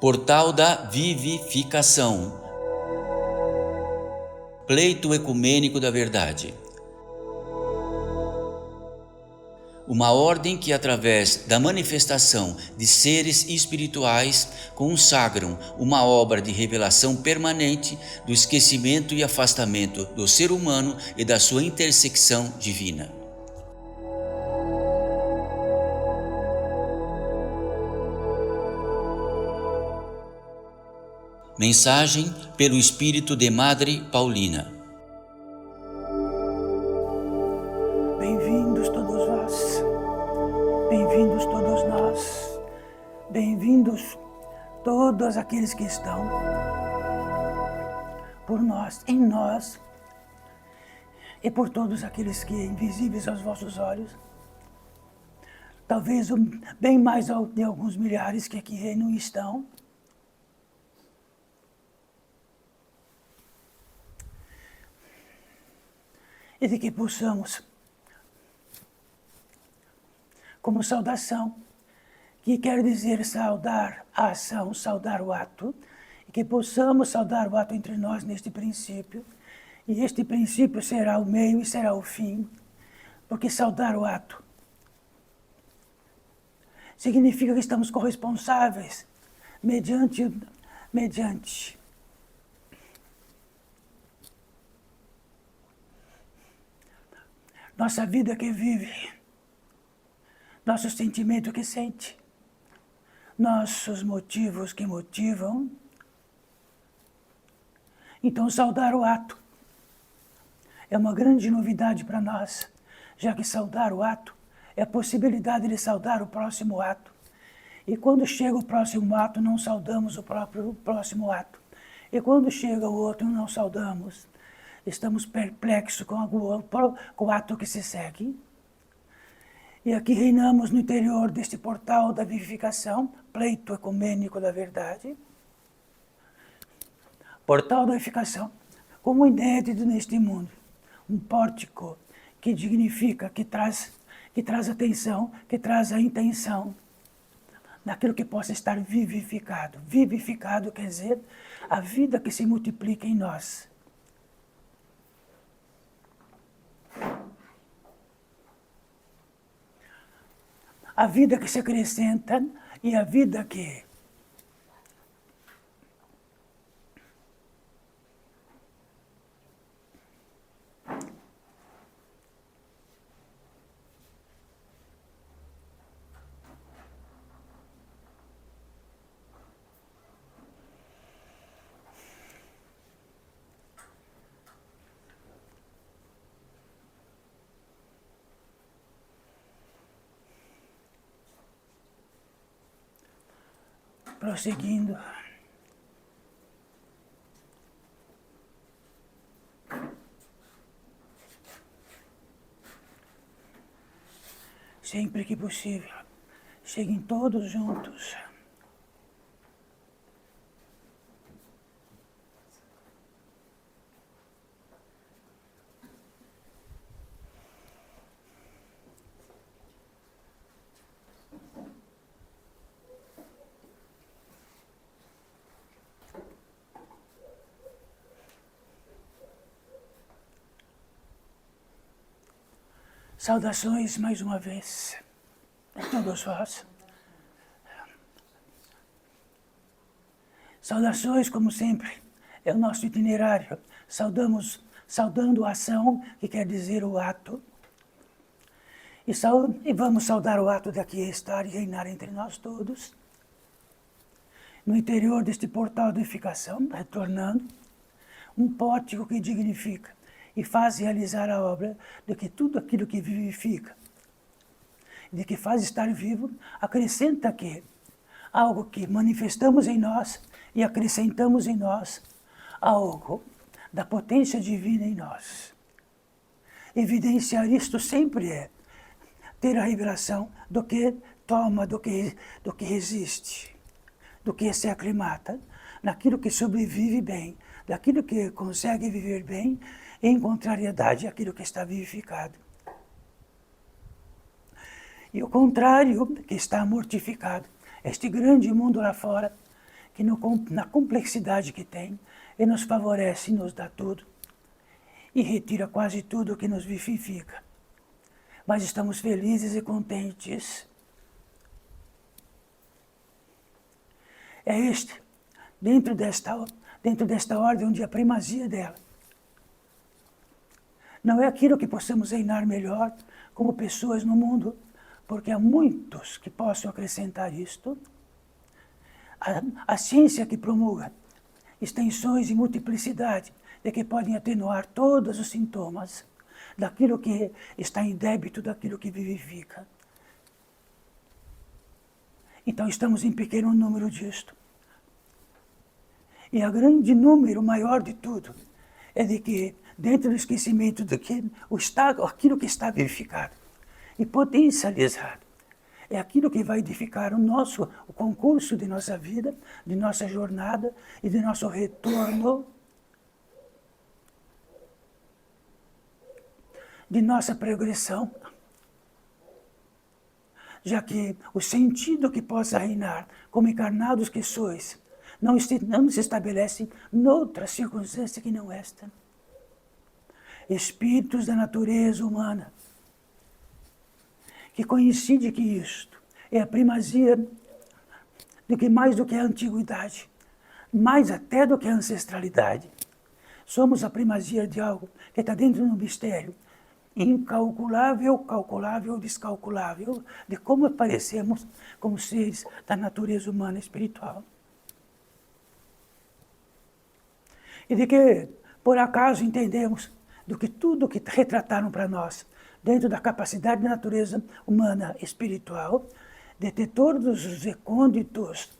Portal da Vivificação. Pleito ecumênico da verdade. Uma ordem que, através da manifestação de seres espirituais, consagram uma obra de revelação permanente do esquecimento e afastamento do ser humano e da sua intersecção divina. Mensagem pelo Espírito de Madre Paulina. Bem-vindos todos vós, bem-vindos todos nós, bem-vindos todos aqueles que estão por nós, em nós, e por todos aqueles que invisíveis aos vossos olhos, talvez bem mais de alguns milhares que aqui não estão. E de que possamos, como saudação, que quer dizer saudar a ação, saudar o ato, e que possamos saudar o ato entre nós neste princípio, e este princípio será o meio e será o fim, porque saudar o ato significa que estamos corresponsáveis mediante nossa vida que vive, nosso sentimento que sente, nossos motivos que motivam. Então, saudar o ato é uma grande novidade para nós, já que saudar o ato é a possibilidade de saudar o próximo ato. E quando chega o próximo ato, não saudamos o próximo ato. E quando chega o outro, não saudamos. Estamos perplexos com o ato que se segue. E aqui reinamos no interior deste portal da vivificação, pleito ecumênico da verdade. Portal da vivificação, como inédito neste mundo. Um pórtico que dignifica, que traz atenção, que traz a intenção daquilo que possa estar vivificado. Vivificado quer dizer a vida que se multiplica em nós. A vida que se acrescenta e a vida que prosseguindo. Sempre que possível, cheguem todos juntos. Saudações mais uma vez a todos vós. Saudações, como sempre, é o nosso itinerário. Saudando a ação, que quer dizer o ato. E vamos saudar o ato daqui estar e reinar entre nós todos. No interior deste portal de edificação, retornando, um pórtico que dignifica e faz realizar a obra de que tudo aquilo que vivifica, de que faz estar vivo, acrescenta aqui algo que manifestamos em nós e acrescentamos em nós, algo da potência divina em nós. Evidenciar isto sempre é ter a revelação do que toma, do que resiste, do que se aclimata, naquilo que sobrevive bem, daquilo que consegue viver bem, em contrariedade àquilo que está vivificado. E o contrário, que está mortificado. Este grande mundo lá fora, que na complexidade que tem, Ele nos favorece e nos dá tudo. E retira quase tudo que nos vivifica. Mas estamos felizes e contentes. É dentro desta ordem, onde a primazia dela não é aquilo que possamos reinar melhor como pessoas no mundo, porque há muitos que possam acrescentar isto. A ciência que promulga extensões e multiplicidade de que podem atenuar todos os sintomas daquilo que está em débito daquilo que vivifica. Então estamos em pequeno número disto. E a grande número maior de tudo é de que, dentro do esquecimento do que aquilo que está vivificado e potencializado, é aquilo que vai edificar o concurso de nossa vida, de nossa jornada e de nosso retorno, de nossa progressão. Já que o sentido que possa reinar como encarnados que sois, não se estabelece noutra circunstância que não esta. Espíritos da natureza humana, que coincide que isto é a primazia de que mais do que a antiguidade, mais até do que a ancestralidade. Somos a primazia de algo que está dentro do mistério incalculável, calculável, descalculável, de como aparecemos como seres da natureza humana espiritual. E de que, por acaso, entendemos do que tudo que retrataram para nós, dentro da capacidade da natureza humana espiritual, de ter todos os recônditos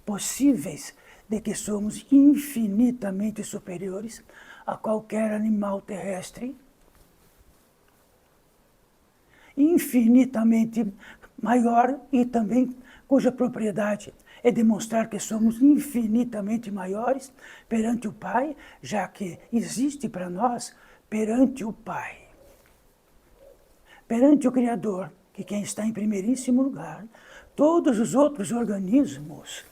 possíveis de que somos infinitamente superiores a qualquer animal terrestre, infinitamente maior e também cuja propriedade é demonstrar que somos infinitamente maiores perante o Pai, já que existe para nós perante o Pai, perante o Criador, que quem está em primeiríssimo lugar, todos os outros organismos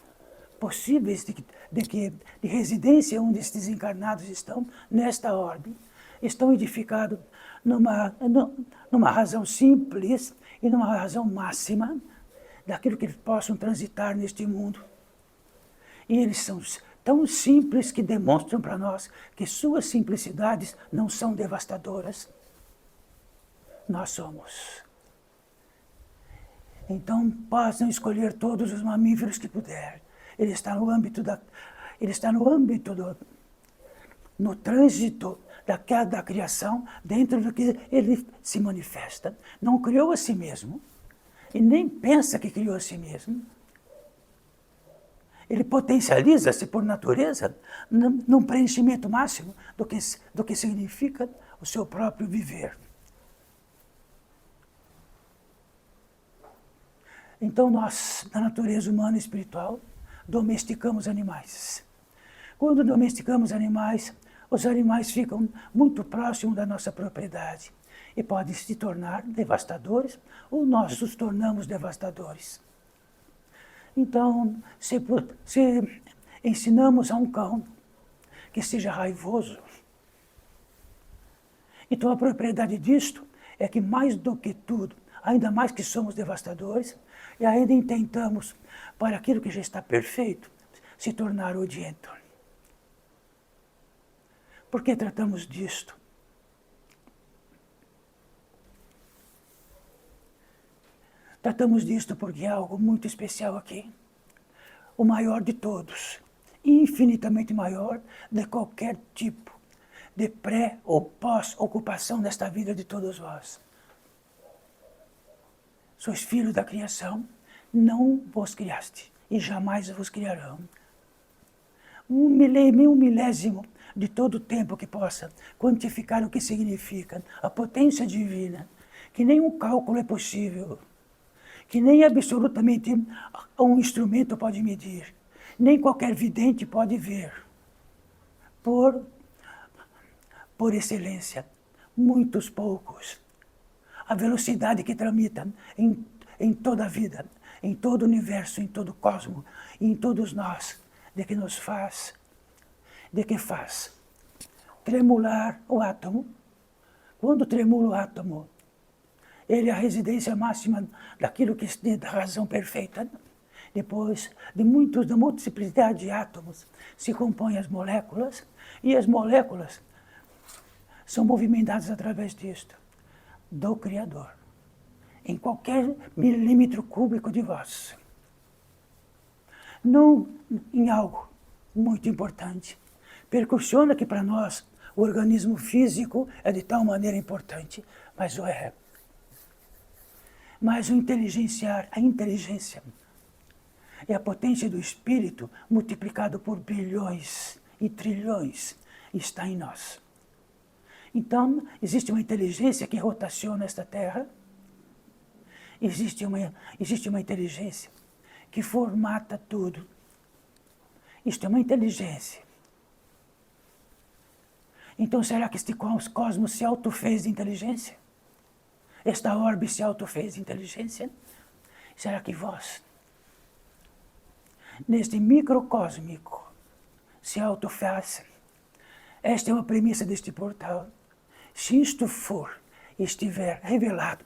possíveis de residência onde estes encarnados estão, nesta ordem, estão edificados numa razão simples e numa razão máxima daquilo que eles possam transitar neste mundo. E eles são tão simples que demonstram para nós que suas simplicidades não são devastadoras. Nós somos. Então, possam escolher todos os mamíferos que puder. Ele está no âmbito no trânsito da criação, dentro do que ele se manifesta. Não criou a si mesmo, e nem pensa que criou a si mesmo. Ele potencializa-se por natureza num preenchimento máximo do que significa o seu próprio viver. Então nós, na natureza humana e espiritual, domesticamos animais. Quando domesticamos animais, os animais ficam muito próximos da nossa propriedade e podem se tornar devastadores ou nós os tornamos devastadores. Então, se ensinamos a um cão que seja raivoso, então a propriedade disto é que mais do que tudo, ainda mais que somos devastadores, e ainda intentamos, para aquilo que já está perfeito, se tornar odiento. Por que tratamos disto? Tratamos disto porque é algo muito especial aqui. O maior de todos, infinitamente maior de qualquer tipo de pré ou pós-ocupação desta vida de todos vós. Sois filhos da criação, não vos criaste e jamais vos criarão. Um milésimo de todo o tempo que possa quantificar o que significa a potência divina, que nem um cálculo é possível, que nem absolutamente um instrumento pode medir, nem qualquer vidente pode ver. Por excelência, muitos poucos. A velocidade que tramita em toda a vida, em todo o universo, em todo o cosmos, em todos nós, de que faz tremular o átomo. Quando tremula o átomo, ele é a residência máxima daquilo que é da razão perfeita. Depois da multiplicidade de átomos, se compõem as moléculas, e as moléculas são movimentadas através disto, do Criador, em qualquer milímetro cúbico de vós. Não em algo muito importante. Percussiona que para nós o organismo físico é de tal maneira importante, mas o é. Mas a inteligência é a potência do Espírito multiplicado por bilhões e trilhões está em nós. Então, existe uma inteligência que rotaciona esta Terra, existe uma inteligência que formata tudo. Isto é uma inteligência. Então, será que este cosmos se autofez de inteligência? Esta orbe se autofez de inteligência? Será que vós, neste microcósmico, se autofaz? Esta é uma premissa deste portal. Se isto estiver revelado,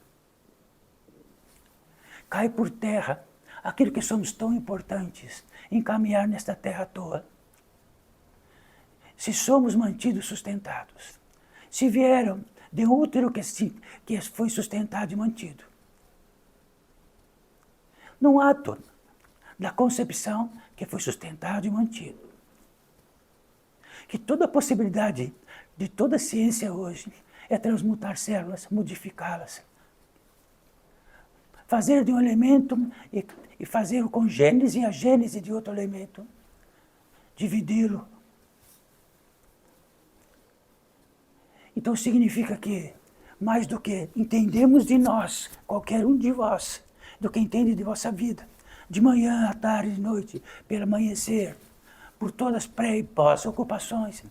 cai por terra aquilo que somos tão importantes em caminhar nesta terra à toa. Se somos mantidos sustentados, se vieram de um útero que foi sustentado e mantido, num ato da concepção que foi sustentado e mantido, que toda a possibilidade de toda a ciência hoje é transmutar células, modificá-las, fazer de um elemento e fazer com gênese e a gênese de outro elemento, dividi-lo. Então significa que, mais do que entendemos de nós, qualquer um de vós, do que entende de vossa vida, de manhã, à tarde, de noite, pelo amanhecer, por todas as pré e pós-ocupações,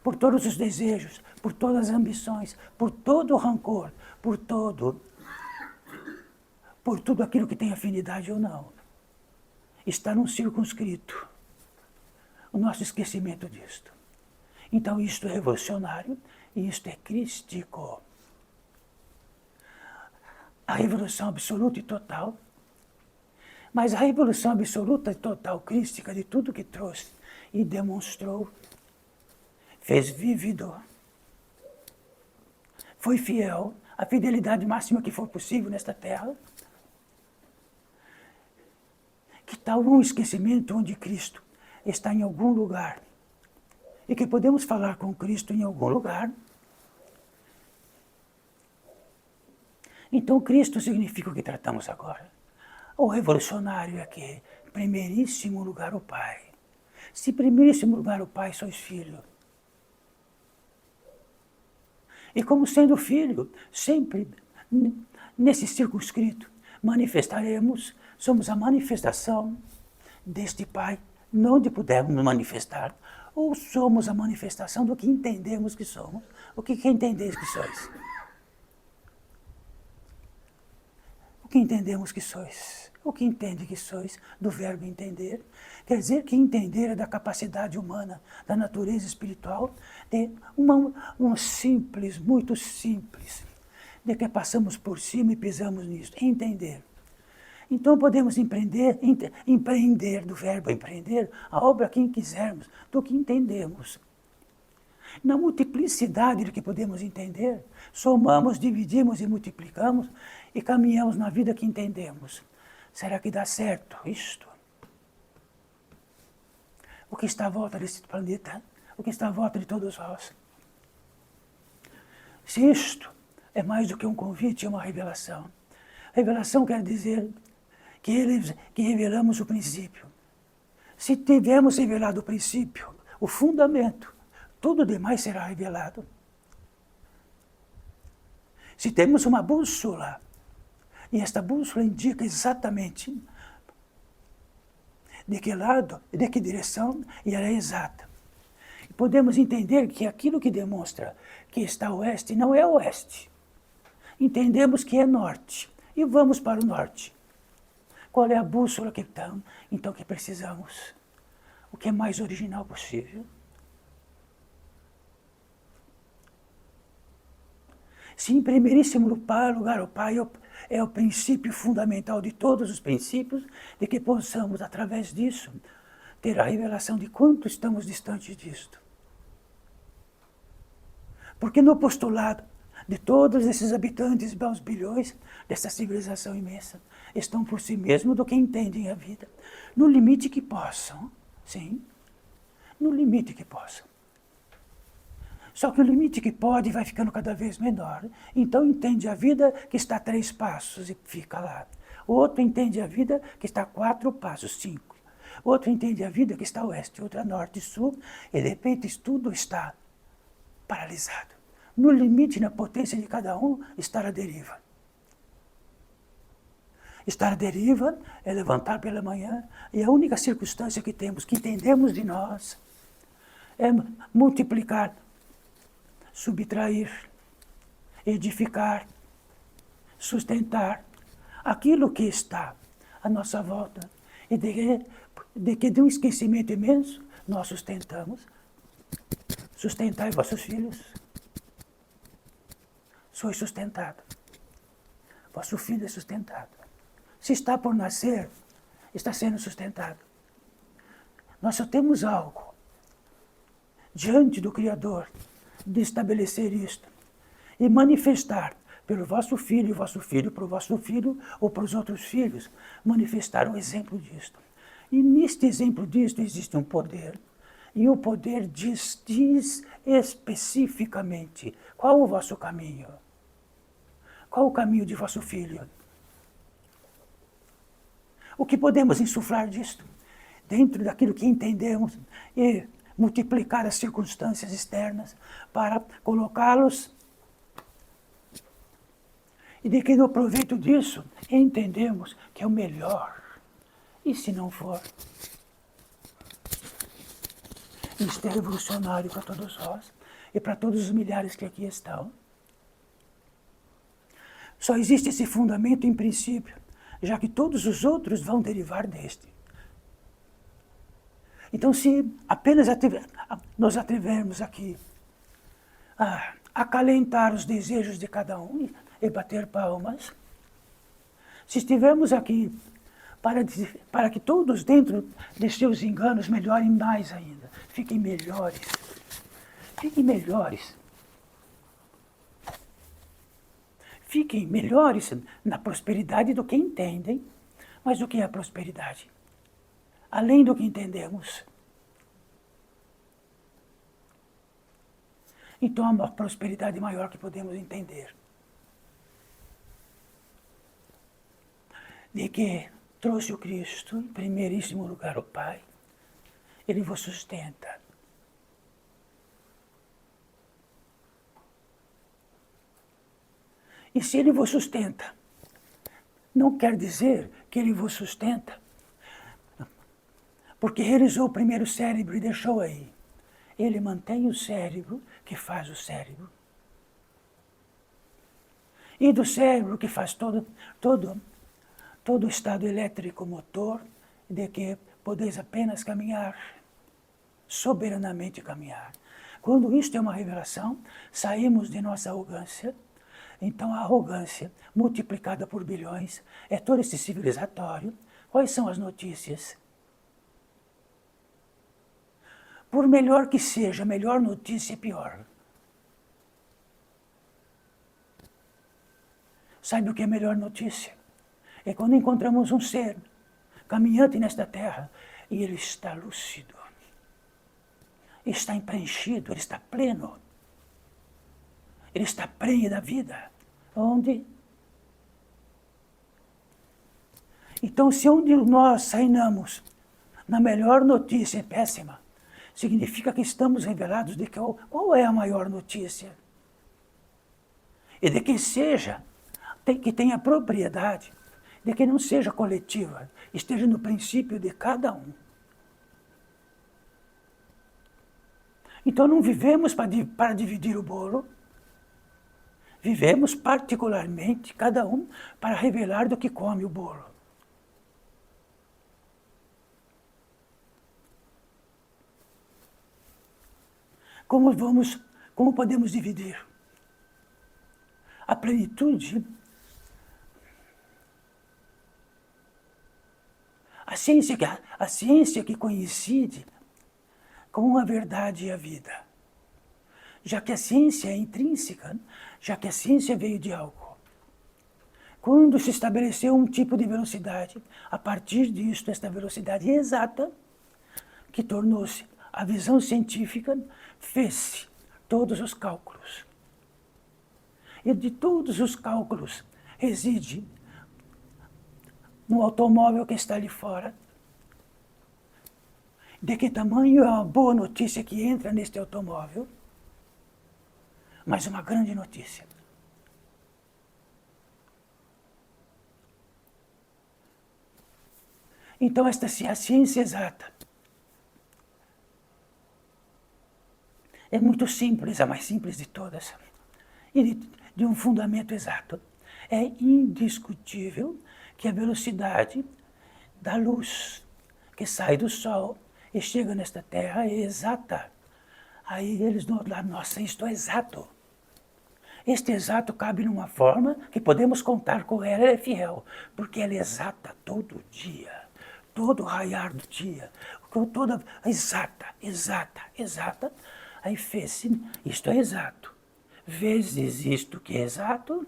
por todos os desejos, por todas as ambições, por todo o rancor, por tudo aquilo que tem afinidade ou não, está num circunscrito o nosso esquecimento disto. Então isto é revolucionário e isto é crístico. A revolução absoluta e total, mas a revolução absoluta e total crística de tudo que trouxe e demonstrou, fez vívido, foi fiel, a fidelidade máxima que for possível nesta terra. Que tal um esquecimento onde Cristo está em algum lugar e que podemos falar com Cristo em algum lugar? Então Cristo significa o que tratamos agora. O revolucionário é que, em primeiríssimo lugar, o Pai. Se em primeiríssimo lugar o Pai, sois filho. E como sendo filho, sempre nesse circunscrito, manifestaremos, somos a manifestação deste Pai, onde pudermos nos manifestar, ou somos a manifestação do que entendemos que somos. O que entendeis que sois? O que entendemos que sois? O que entende que sois do verbo entender? Quer dizer que entender é da capacidade humana, da natureza espiritual, de uma simples, muito simples, de que passamos por cima e pisamos nisso, entender. Então podemos empreender do verbo empreender, a obra quem quisermos, do que entendemos. Na multiplicidade do que podemos entender, somamos, dividimos e multiplicamos e caminhamos na vida que entendemos. Será que dá certo isto? O que está à volta desse planeta, o que está à volta de todos nós. Se isto é mais do que um convite, é uma revelação. Revelação quer dizer que revelamos o princípio. Se tivermos revelado o princípio, o fundamento, tudo demais será revelado. Se temos uma bússola, e esta bússola indica exatamente de que lado, de que direção, e ela é exata. E podemos entender que aquilo que demonstra que está oeste não é oeste. Entendemos que é norte, e vamos para o norte. Qual é a bússola que precisamos? o que é mais original possível. Se em primeiríssimo lugar o Pai é o princípio fundamental de todos os princípios, de que possamos, através disso, ter a revelação de quanto estamos distantes disto. Porque no postulado de todos esses habitantes, aos bilhões dessa civilização imensa, estão por si mesmos do que entendem a vida, no limite que possam, sim, no limite que possam. Só que o limite que pode vai ficando cada vez menor. Então entende a vida que está a 3 passos e fica lá. O outro entende a vida que está a 4 passos, 5. Outro entende a vida que está a oeste, outro a norte e sul, e de repente isso tudo está paralisado. No limite, na potência de cada um, estar à deriva. Estar à deriva é levantar pela manhã, e a única circunstância que temos, que entendemos de nós, é multiplicar, subtrair, edificar, sustentar aquilo que está à nossa volta e de que de um esquecimento imenso nós sustentamos. Sustentai vossos filhos. Sois sustentado. Vosso filho é sustentado. Se está por nascer, está sendo sustentado. Nós só temos algo diante do Criador de estabelecer isto e manifestar pelo vosso filho para o vosso filho ou para os outros filhos, manifestar um exemplo disto. E neste exemplo disto existe um poder, e o poder diz especificamente qual o vosso caminho, qual o caminho de vosso filho. O que podemos insuflar disto, dentro daquilo que entendemos, e multiplicar as circunstâncias externas para colocá-los, e de que no proveito disso entendemos que é o melhor. E se não for? Isto é revolucionário para todos nós e para todos os milhares que aqui estão. Só existe esse fundamento em princípio, já que todos os outros vão derivar deste. Então, se apenas nós ativermos aqui a acalentar os desejos de cada um e bater palmas, se estivermos aqui para que todos dentro de seus enganos melhorem mais ainda, fiquem melhores, fiquem melhores. Fiquem melhores na prosperidade do que entendem. Mas o que é a prosperidade? Além do que entendemos. Então há uma prosperidade maior que podemos entender. De que trouxe o Cristo, em primeiríssimo lugar o Pai, Ele vos sustenta. E se Ele vos sustenta, não quer dizer que Ele vos sustenta porque realizou o primeiro cérebro e deixou aí. Ele mantém o cérebro que faz o cérebro. E do cérebro que faz todo o estado elétrico motor, de que podeis apenas caminhar, soberanamente caminhar. Quando isto é uma revelação, saímos de nossa arrogância. Então a arrogância, multiplicada por bilhões, é todo esse civilizatório. Quais são as notícias? Por melhor que seja, a melhor notícia é pior. Sabe o que é a melhor notícia? É quando encontramos um ser caminhante nesta terra e ele está lúcido, está preenchido, ele está pleno, ele está prenhe da vida. Onde? Então, se onde nós sainamos na melhor notícia é péssima, significa que estamos revelados de qual é a maior notícia. E de que seja, que tenha propriedade, de que não seja coletiva, esteja no princípio de cada um. Então não vivemos para dividir o bolo, vivemos particularmente, cada um, para revelar do que come o bolo. Como podemos dividir? A plenitude, a ciência que coincide com a verdade e a vida. Já que a ciência é intrínseca, já que a ciência veio de algo. Quando se estabeleceu um tipo de velocidade, a partir disso, esta velocidade exata, que tornou-se a visão científica, fez-se todos os cálculos. E de todos os cálculos reside no automóvel que está ali fora. De que tamanho é uma boa notícia que entra neste automóvel, mas uma grande notícia. Então, esta a ciência exata é muito simples, a mais simples de todas, e de um fundamento exato. É indiscutível que a velocidade da luz que sai do Sol e chega nesta Terra é exata. Aí eles não falam, nossa, isto é exato. Este exato cabe numa forma que podemos contar com ela, ela é fiel, porque ela é exata todo dia, todo raiar do dia, toda exata. Aí fez-se, isto é exato, vezes isto que é exato,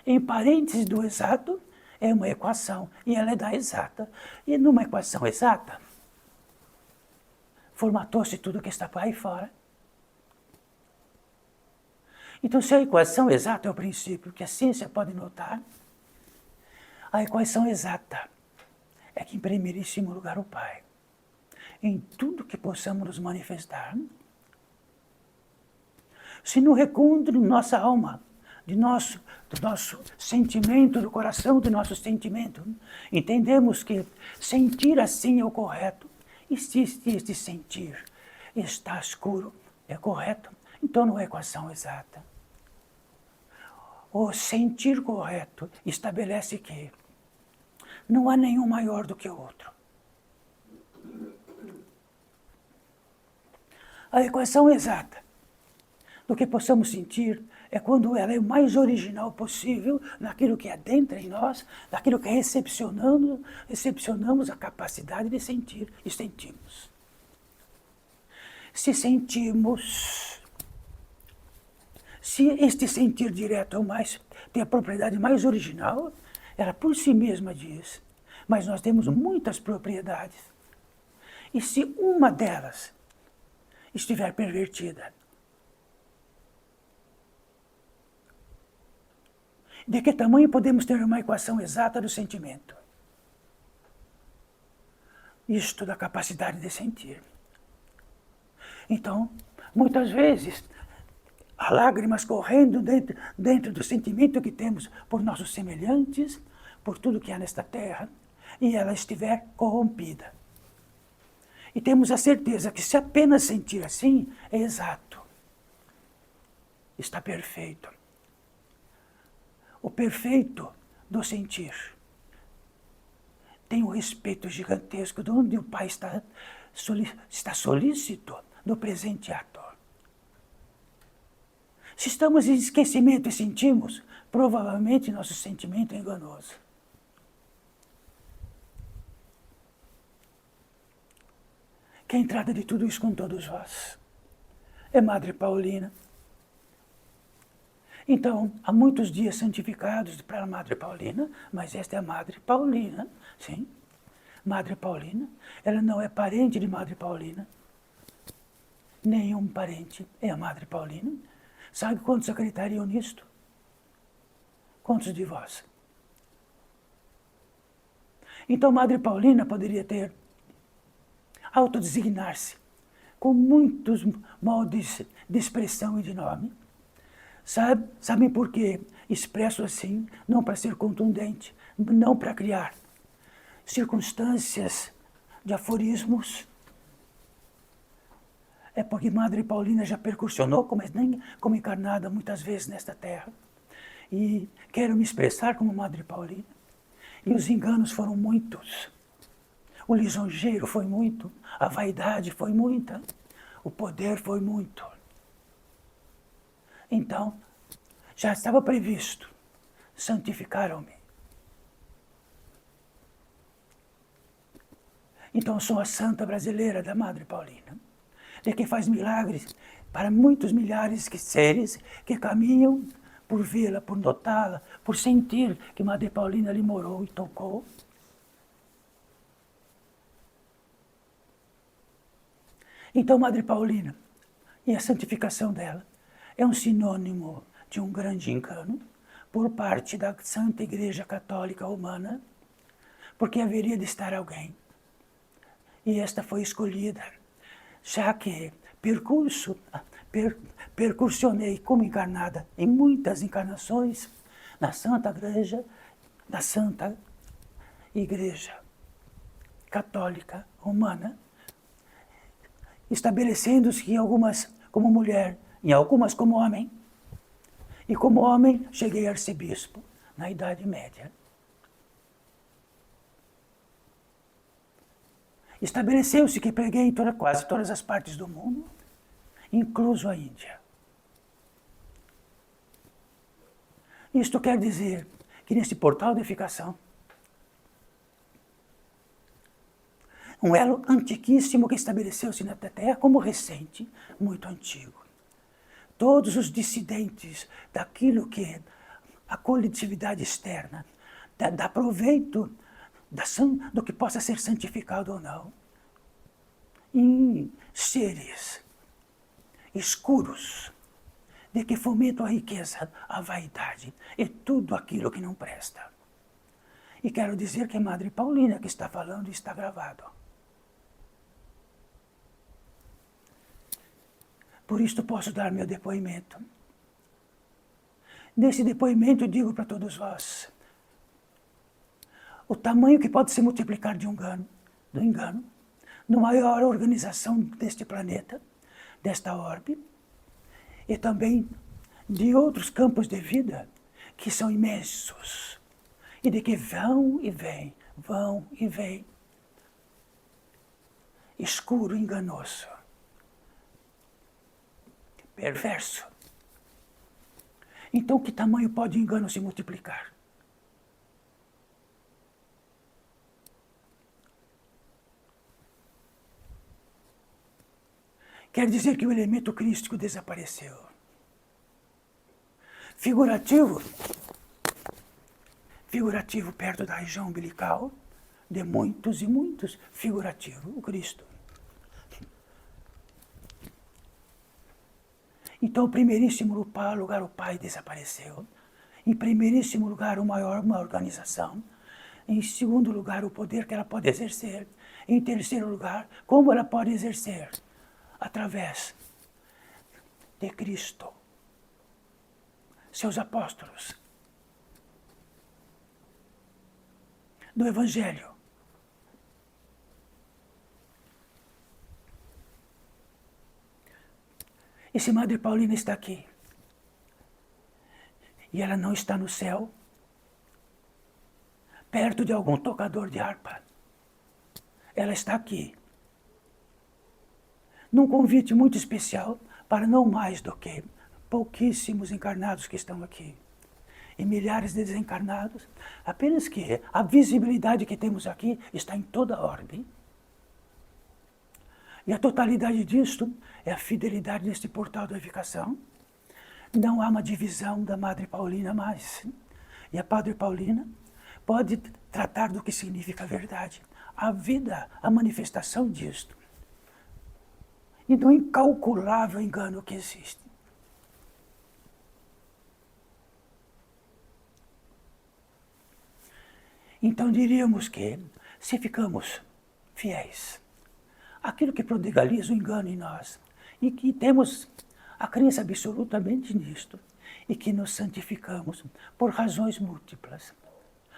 em parênteses do exato, é uma equação, e ela é da exata. E numa equação exata, formatou-se tudo que está aí fora. Então, se a equação exata é o princípio que a ciência pode notar, a equação exata é que, em primeiríssimo lugar, o Pai, em tudo que possamos nos manifestar, se no recuo de nossa alma, do nosso sentimento, do coração do nosso sentimento, entendemos que sentir assim é o correto, e se este sentir está escuro, é correto, então não é equação exata. O sentir correto estabelece que não há nenhum maior do que o outro. A equação exata do que possamos sentir é quando ela é o mais original possível naquilo que é dentro em nós, naquilo que recepcionamos a capacidade de sentir e sentimos. Se este sentir direto é o mais, tem a propriedade mais original, ela por si mesma diz, mas nós temos muitas propriedades. E se uma delas estiver pervertida, de que tamanho podemos ter uma equação exata do sentimento? Isto da capacidade de sentir. Então, muitas vezes, há lágrimas correndo dentro do sentimento que temos por nossos semelhantes, por tudo que há nesta terra, e ela estiver corrompida. E temos a certeza que se apenas sentir assim, é exato. Está perfeito. O perfeito do sentir tem um respeito gigantesco de onde o Pai está solícito do presente ato. Se estamos em esquecimento e sentimos, provavelmente nosso sentimento é enganoso. Quem trata de tudo isso com todos vós é Madre Paulina. Então, há muitos dias santificados para a Madre Paulina, mas esta é a Madre Paulina, sim. Madre Paulina, ela não é parente de Madre Paulina. Nenhum parente é a Madre Paulina. Sabe quantos acreditariam nisto? Quantos de vós? Então, Madre Paulina poderia ter autodesignar-se com muitos moldes de expressão e de nome. Sabem por quê? Expresso assim, não para ser contundente, não para criar circunstâncias de aforismos. É porque Madre Paulina já percussionou como encarnada muitas vezes nesta terra. E quero me expressar como Madre Paulina. E os enganos foram muitos. O lisonjeiro foi muito, a vaidade foi muita, o poder foi muito. Então, já estava previsto, santificaram-me. Então, sou a santa brasileira da Madre Paulina, de que faz milagres para muitos milhares de seres que caminham por vê-la, por notá-la, por sentir que Madre Paulina ali morou e tocou. Então, Madre Paulina e a santificação dela é um sinônimo de um grande engano por parte da Santa Igreja Católica Romana, porque haveria de estar alguém. E esta foi escolhida, já que percursionei como encarnada em muitas encarnações na Santa Igreja Católica Romana, estabelecendo-se que em algumas como mulher, em algumas como homem. E como homem, cheguei a arcebispo na Idade Média. Estabeleceu-se que preguei em quase todas as partes do mundo, incluso a Índia. Isto quer dizer que nesse portal de edificação, um elo antiquíssimo que estabeleceu-se na Terra como recente, muito antigo. Todos os dissidentes daquilo que a coletividade externa dá proveito do que possa ser santificado ou não, em seres escuros, de que fomentam a riqueza, a vaidade e tudo aquilo que não presta. E quero dizer que é Madre Paulina que está falando e está gravado. Por isto posso dar meu depoimento. Nesse depoimento digo para todos vós, o tamanho que pode se multiplicar do engano, na maior organização deste planeta, desta orbe, e também de outros campos de vida que são imensos, e de que vão e vêm, escuro e enganoso, perverso. Então, que tamanho pode o engano se multiplicar? Quer dizer que o elemento crístico desapareceu. Figurativo perto da região umbilical, de muitos e muitos, figurativo, o Cristo. Então, em primeiríssimo lugar, o Pai desapareceu. Em primeiríssimo lugar, uma organização. Em segundo lugar, o poder que ela pode exercer. Em terceiro lugar, como ela pode exercer? Através de Cristo, seus apóstolos, do Evangelho. E se Madre Paulina está aqui, e ela não está no céu, perto de algum tocador de harpa, ela está aqui, num convite muito especial para não mais do que pouquíssimos encarnados que estão aqui, e milhares de desencarnados, apenas que a visibilidade que temos aqui está em toda a ordem. E a totalidade disto é a fidelidade neste portal da edificação. Não há uma divisão da Madre Paulina mais. E a Padre Paulina pode tratar do que significa a verdade, a vida, a manifestação disto. E do incalculável engano que existe. Então diríamos que, se ficamos fiéis àquilo que prodigaliza o engano em nós, e que temos a crença absolutamente nisto, e que nos santificamos por razões múltiplas,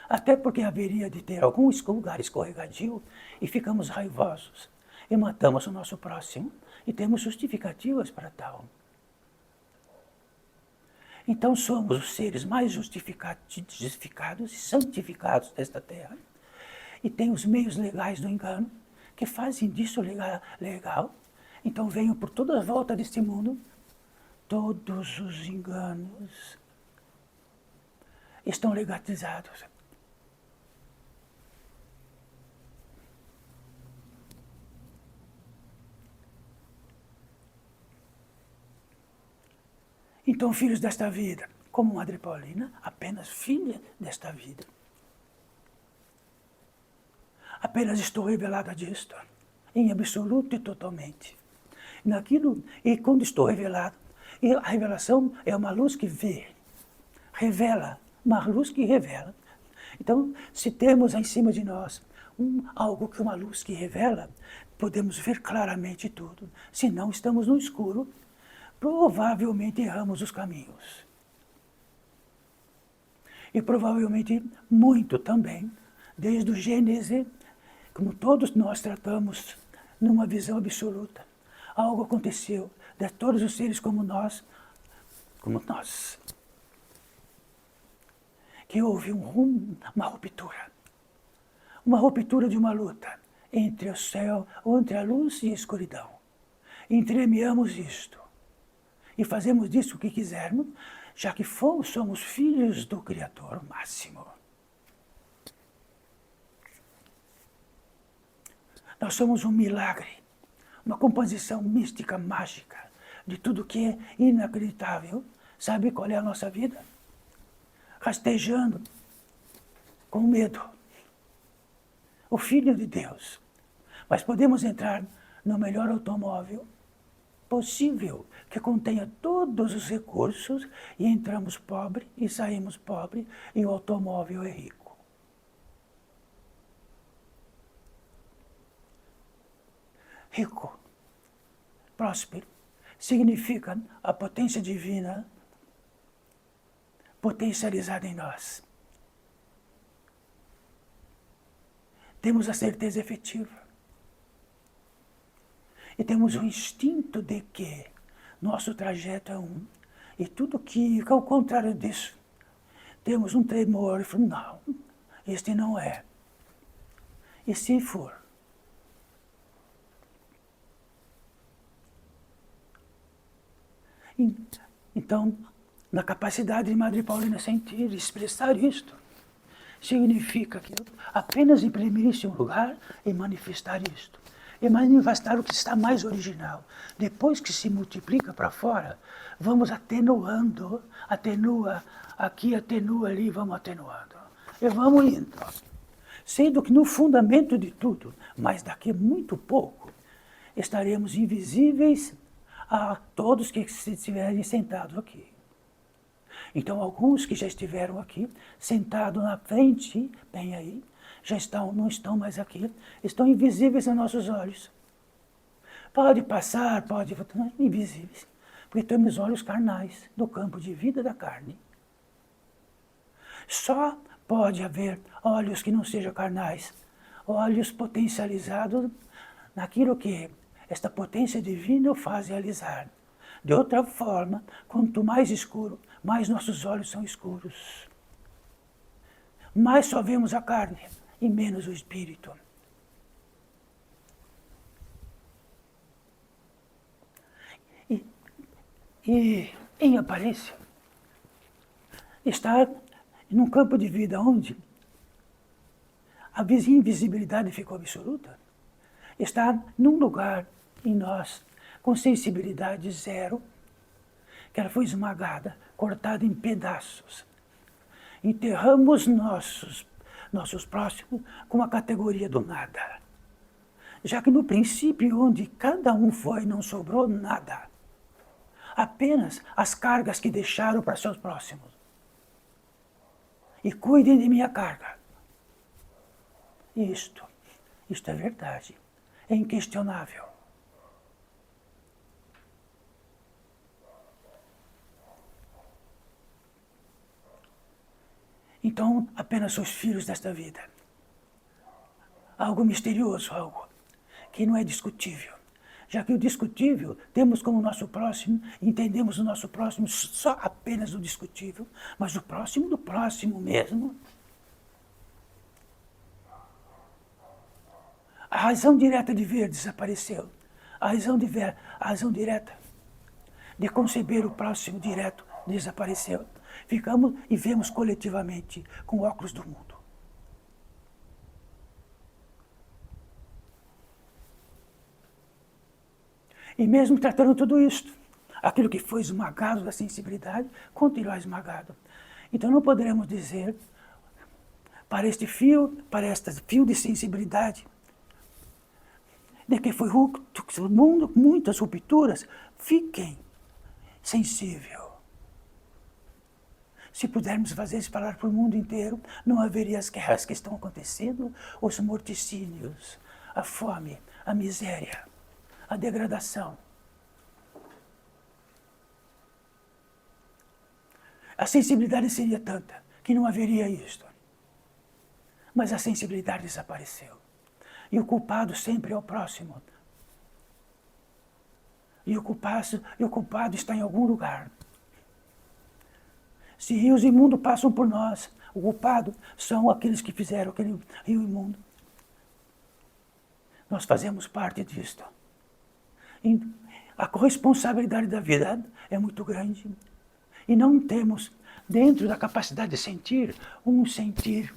até porque haveria de ter algum lugar escorregadio e ficamos raivosos, e matamos o nosso próximo, e temos justificativas para tal. Então somos os seres mais justificados e santificados desta terra. E tem os meios legais do engano, que fazem disso legal, Então venham por toda a volta deste mundo todos os enganos. Estão legalizados. Então, filhos desta vida, como Madre Paulina, apenas filha desta vida. Apenas estou revelada disto, em absoluto e totalmente. E quando estou revelado, e a revelação é uma luz que vê, revela, uma luz que revela. Então, se temos em cima de nós algo que uma luz que revela, podemos ver claramente tudo. Se não estamos no escuro, provavelmente erramos os caminhos. E provavelmente muito também, desde o Gênesis, como todos nós tratamos numa visão absoluta. Algo aconteceu de todos os seres como nós, que houve uma ruptura de uma luta entre o céu, entre a luz e a escuridão. Entremeamos isto e fazemos disso o que quisermos, já que somos filhos do Criador máximo. Nós somos um milagre, uma composição mística, mágica, de tudo que é inacreditável. Sabe qual é a nossa vida? Rastejando, com medo. O Filho de Deus. Mas podemos entrar no melhor automóvel possível, que contenha todos os recursos, e entramos pobre e saímos pobre, e o automóvel é rico. Rico, próspero, significa a potência divina potencializada em nós. Temos a certeza efetiva. E temos o instinto de que nosso trajeto é um. E tudo que ao contrário disso, temos um tremor e falamos, não, este não é. E se for? Então, na capacidade de Madre Paulina sentir, expressar isto, significa que apenas imprimir-se um lugar e manifestar isto. E manifestar o que está mais original. Depois que se multiplica para fora, vamos atenuando, atenua aqui, atenua ali, vamos atenuando. E vamos indo. Sendo que no fundamento de tudo, mas daqui a muito pouco, estaremos invisíveis a todos que estiverem sentados aqui. Então, alguns que já estiveram aqui, sentados na frente, bem aí, não estão mais aqui, estão invisíveis a nossos olhos. Pode passar, invisíveis, porque temos olhos carnais, do campo de vida da carne. Só pode haver olhos que não sejam carnais, olhos potencializados naquilo que esta potência divina o faz realizar. De outra forma, quanto mais escuro, mais nossos olhos são escuros. Mais só vemos a carne e menos o espírito. E em aparência, está num campo de vida onde a invisibilidade ficou absoluta, está num lugar em nós com sensibilidade zero, que ela foi esmagada, cortada em pedaços. Enterramos nossos próximos com a categoria do nada. Já que no princípio, onde cada um foi, não sobrou nada. Apenas as cargas que deixaram para seus próximos. E cuidem de minha carga. Isto é verdade. É inquestionável. Então, apenas sois filhos desta vida. Algo misterioso, algo que não é discutível. Já que o discutível temos como nosso próximo, entendemos o nosso próximo só apenas o discutível, mas o próximo do próximo mesmo. A razão direta de ver desapareceu. a razão direta de conceber o próximo direto desapareceu. Ficamos e vemos coletivamente com o óculos do mundo. E mesmo tratando tudo isto, aquilo que foi esmagado da sensibilidade continua esmagado. Então não poderemos dizer para este fio de sensibilidade, de que foi muitas rupturas, fiquem sensível. Se pudermos fazer isso falar para o mundo inteiro, não haveria as guerras que estão acontecendo, os morticínios, a fome, a miséria, a degradação. A sensibilidade seria tanta que não haveria isto. Mas a sensibilidade desapareceu. E o culpado sempre é o próximo. E o culpado está em algum lugar. Se rios imundos passam por nós, o culpado são aqueles que fizeram aquele rio imundo. Nós fazemos parte disto. E a corresponsabilidade da vida é muito grande. E não temos, dentro da capacidade de sentir, um sentir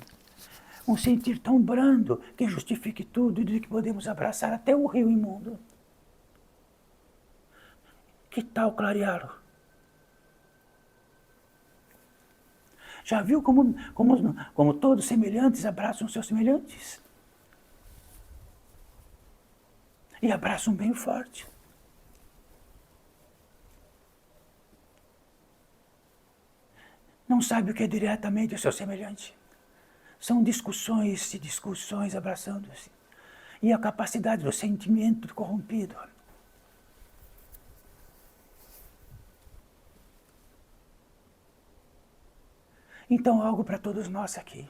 tão brando que justifique tudo e de que podemos abraçar até o rio imundo. Que tal clareá-lo? Já viu como todos semelhantes abraçam seus semelhantes? E abraçam bem forte. Não sabe o que é diretamente o seu semelhante. São discussões e discussões abraçando-se. E a capacidade do sentimento corrompido. Então, algo para todos nós aqui.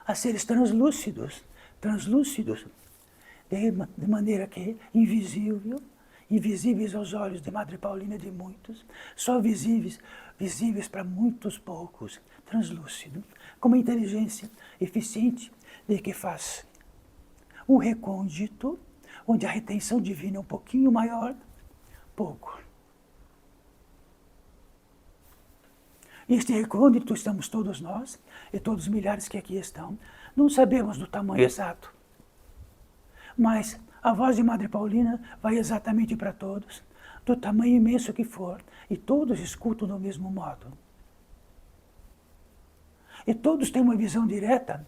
A seres translúcidos, de maneira que invisíveis aos olhos de Madre Paulina e de muitos, só visíveis para muitos poucos, translúcido, com uma inteligência eficiente de que faz um recôndito, onde a retenção divina é um pouquinho maior, pouco. Este recôndito estamos todos nós, e todos os milhares que aqui estão. Não sabemos do tamanho exato, mas a voz de Madre Paulina vai exatamente para todos, do tamanho imenso que for, e todos escutam do mesmo modo. E todos têm uma visão direta,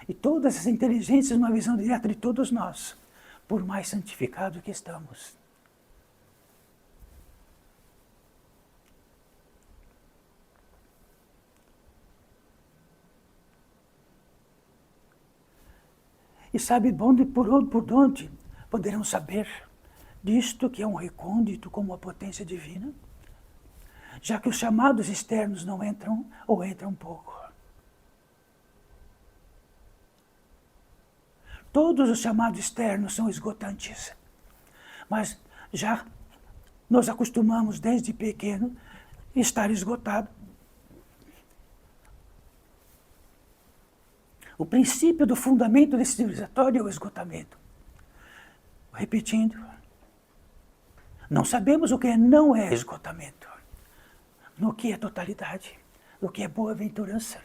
e todas as inteligências uma visão direta de todos nós, por mais santificados que estamos. E sabe por onde poderão saber disto que é um recôndito como a potência divina? Já que os chamados externos não entram ou entram pouco. Todos os chamados externos são esgotantes, mas já nos acostumamos desde pequeno a estar esgotado. O princípio do fundamento desse civilizatório é o esgotamento. Repetindo, não sabemos o que não é esgotamento, no que é totalidade, no que é boa-aventurança.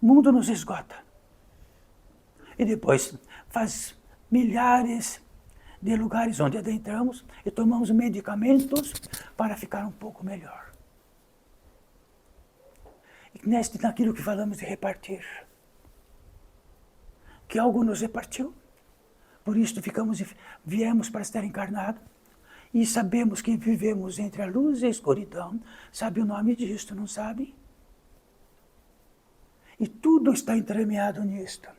O mundo nos esgota. E depois faz milhares de lugares onde adentramos e tomamos medicamentos para ficar um pouco melhor. Naquilo que falamos de repartir. Que algo nos repartiu. Por isso viemos para estar encarnados. E sabemos que vivemos entre a luz e a escuridão. Sabe o nome disto, não sabe? E tudo está entremeado nisto.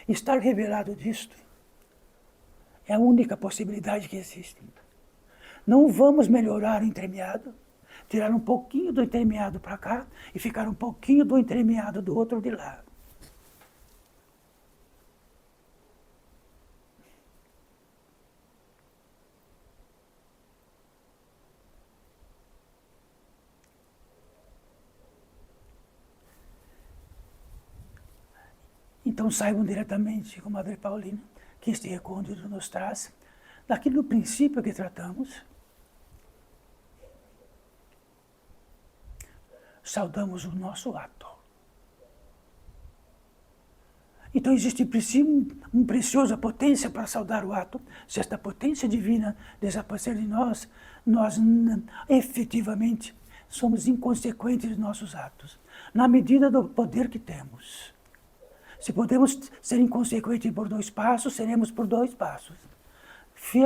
Estar revelado disto é a única possibilidade que existe. Não vamos melhorar o entremeado. Tirar um pouquinho do entremeado para cá e ficar um pouquinho do entremeado do outro de lá. Então saibam diretamente com Madre Paulina que este recôndito nos traz, daquele princípio que tratamos, saudamos o nosso ato. Então existe uma preciosa potência para saudar o ato. Se esta potência divina desaparecer de nós, nós efetivamente somos inconsequentes dos nossos atos, na medida do poder que temos. Se podemos ser inconsequentes por 2 passos, seremos por 2 passos.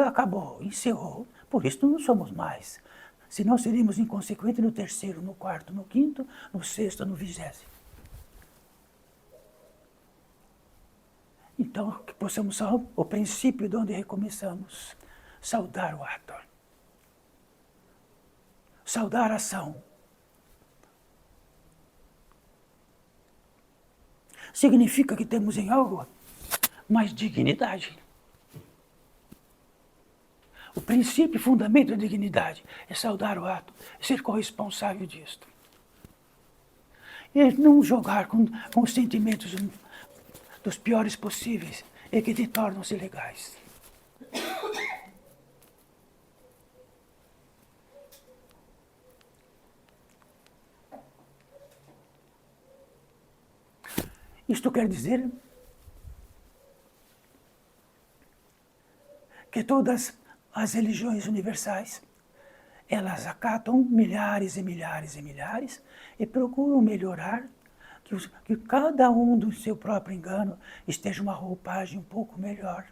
Acabou, encerrou. Por isso não somos mais. Senão seríamos inconsequentes no 3º, no 4º, no 5º, no 6º, no 20º. Então, que possamos, o princípio de onde recomeçamos, saudar o ato. Saudar a ação. Significa que temos em algo mais dignidade. O princípio e fundamento da dignidade é saudar o ato, ser corresponsável disto. E não jogar com os sentimentos dos piores possíveis e que te tornam-se legais. Isto quer dizer que todas as religiões universais, elas acatam milhares e milhares e milhares e procuram melhorar que cada um do seu próprio engano esteja uma roupagem um pouco melhor.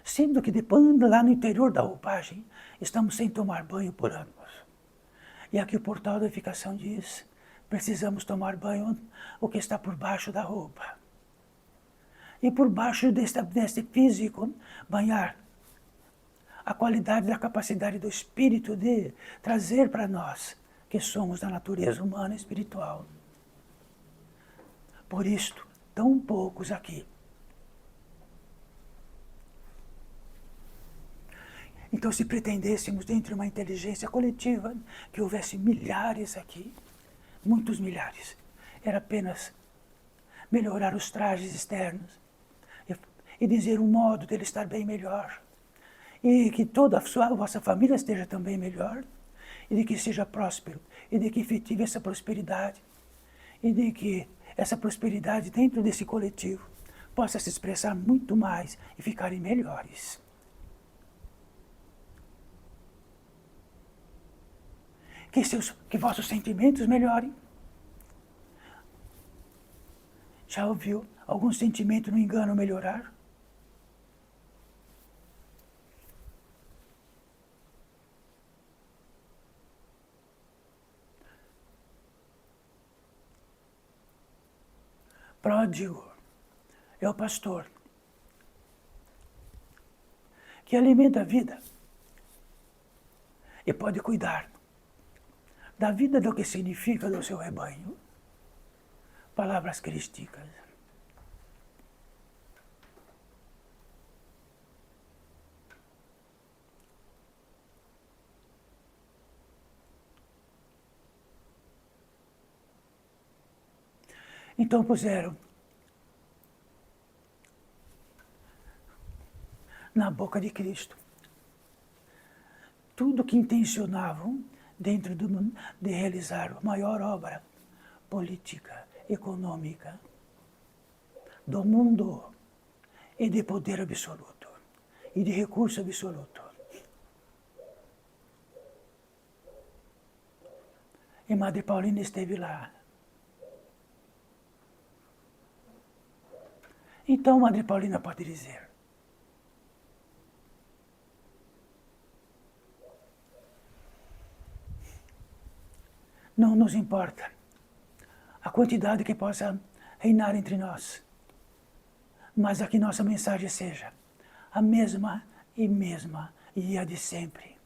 Sendo que depois, lá no interior da roupagem, estamos sem tomar banho por anos. E aqui o portal da edificação diz, precisamos tomar banho o que está por baixo da roupa. E por baixo deste físico, banhar a qualidade da capacidade do Espírito de trazer para nós, que somos da natureza humana e espiritual. Por isto, tão poucos aqui. Então, se pretendêssemos, dentro de uma inteligência coletiva, que houvesse milhares aqui, muitos milhares, era apenas melhorar os trajes externos e dizer um modo dele estar bem melhor. E que toda a vossa família esteja também melhor, e de que seja próspero, e de que efetive essa prosperidade, e de que essa prosperidade dentro desse coletivo possa se expressar muito mais e ficarem melhores. Que vossos sentimentos melhorem. Já ouviu algum sentimento no engano melhorar? Pródigo é o pastor que alimenta a vida e pode cuidar da vida do que significa do seu rebanho. Palavras crísticas. Então puseram na boca de Cristo tudo que intencionavam dentro de realizar a maior obra política, econômica do mundo e de poder absoluto e de recurso absoluto. E Madre Paulina esteve lá. Então, Madre Paulina pode dizer, não nos importa a quantidade que possa reinar entre nós, mas a que nossa mensagem seja a mesma e a de sempre.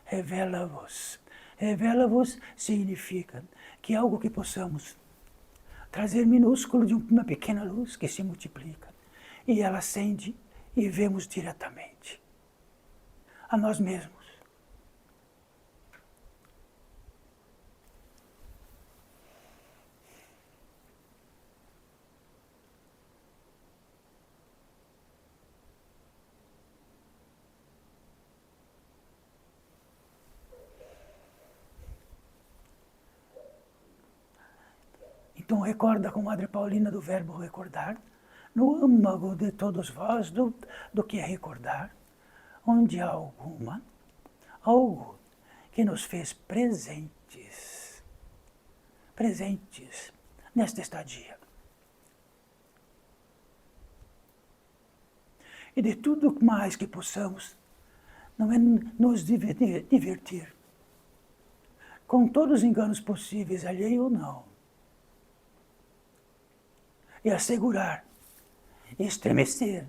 Revela-vos. Revela-vos significa que é algo que possamos trazer minúsculo de uma pequena luz que se multiplica. E ela acende e vemos diretamente a nós mesmos. Então recorda com Madre Paulina do verbo recordar, no âmago de todos vós do que é recordar, onde há algo que nos fez presentes nesta estadia. E de tudo mais que possamos, não é nos divertir, com todos os enganos possíveis, alheio ou não, e assegurar, estremecer,